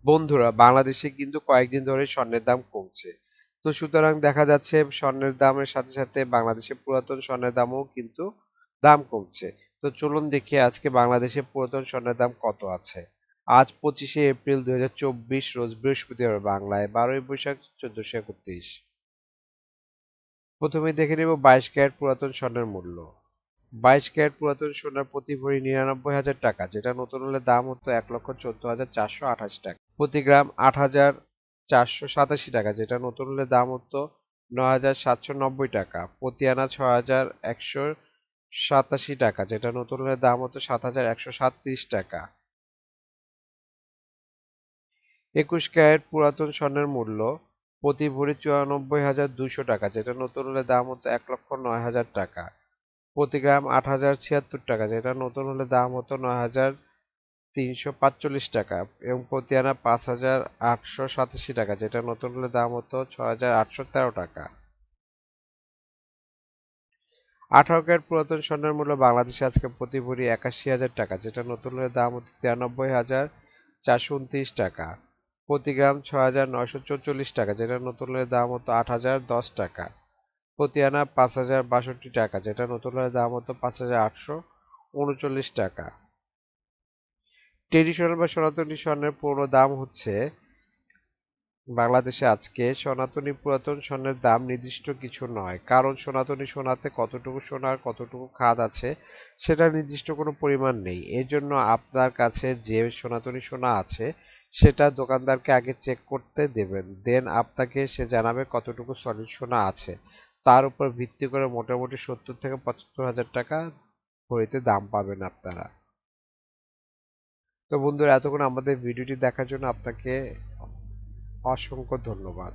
বন্ধুরা, বাংলাদেশে কিন্তু কয়েকদিন ধরে স্বর্ণের দাম কমছে। তো সুতরাং দেখা যাচ্ছে স্বর্ণের দামের সাথে সাথে বাংলাদেশে পুরাতন স্বর্ণের দামও কিন্তু দাম কমছে। তো চলুন দেখি আজকে বাংলাদেশে পুরাতন স্বর্ণের দাম কত আছে। আজ 25শে এপ্রিল 2024 রোজ বৃহস্পতিবার, বাংলায় 12ই বৈশাখ 1431। প্রথমে দেখে নেব 22 ক্যারেট পুরাতন স্বর্ণের মূল্য। 22 ক্যারেট পুরাতন সোনার প্রতি ভরি 99,000 টাকা, যেটা নতুন হলে দাম হতো 1,14,428 টাকা। প্রতি গ্রাম 8,487 টাকা, যেটা নতুন হলে দাম হতো 9,790 টাকা। প্রতি আনা 6,187 টাকা, যেটা নতুন হলে দাম হতো 7,137 টাকা। 21 ক্যারেট পুরাতন স্বর্ণের মূল্য প্রতি ভরি 94,200 টাকা, যেটা নতুন হলে দাম হতো 1,09,000 টাকা। প্রতি গ্রাম 8,076 টাকা, যেটা নতুন হলে দাম হতো 9,345 টাকা, এবং প্রতি আনা 5,887 টাকা, যেটা নতুন হলে দাম হতো 6,813 টাকা। 18 ক্যারেট পুরাতন স্বর্ণের মূল্য বাংলাদেশে আজকে প্রতি ভরি 81,000 টাকা, যেটা নতুন হলে দাম হতো 93,429 টাকা। প্রতি গ্রাম 6,944 টাকা, যেটা নতুন হলে দাম হতো 8,010 টাকা। প্রতি আনা 5,062 টাকা, যেটা নতুন হলে দাম হতো 5,839 টাকা। ট্রেডিশনাল বা সনাতনী স্বর্ণের পুরনো দাম হচ্ছে, বাংলাদেশে আজকে সনাতনী পুরাতন স্বর্ণের দাম নির্দিষ্ট কিছু নয়, কারণ সনাতনী সোনাতে কতটুকু সোনা আর কতটুকু খাদ আছে সেটা নির্দিষ্ট কোনো পরিমাণ নেই। এর জন্য আপনার কাছে যে সনাতনী সোনা আছে সেটা দোকানদারকে আগে চেক করতে দেবেন, দেন আপনাকে সে জানাবে কতটুকু সলিড সোনা আছে। তার উপর ভিত্তি করে মোটামুটি 70 থেকে 75 হাজার টাকা ভরিতে দাম পাবেন আপনারা। তো বন্ধুরা, এতক্ষণ আমাদের ভিডিওটি দেখার জন্য আপনাকে অসংখ্য ধন্যবাদ।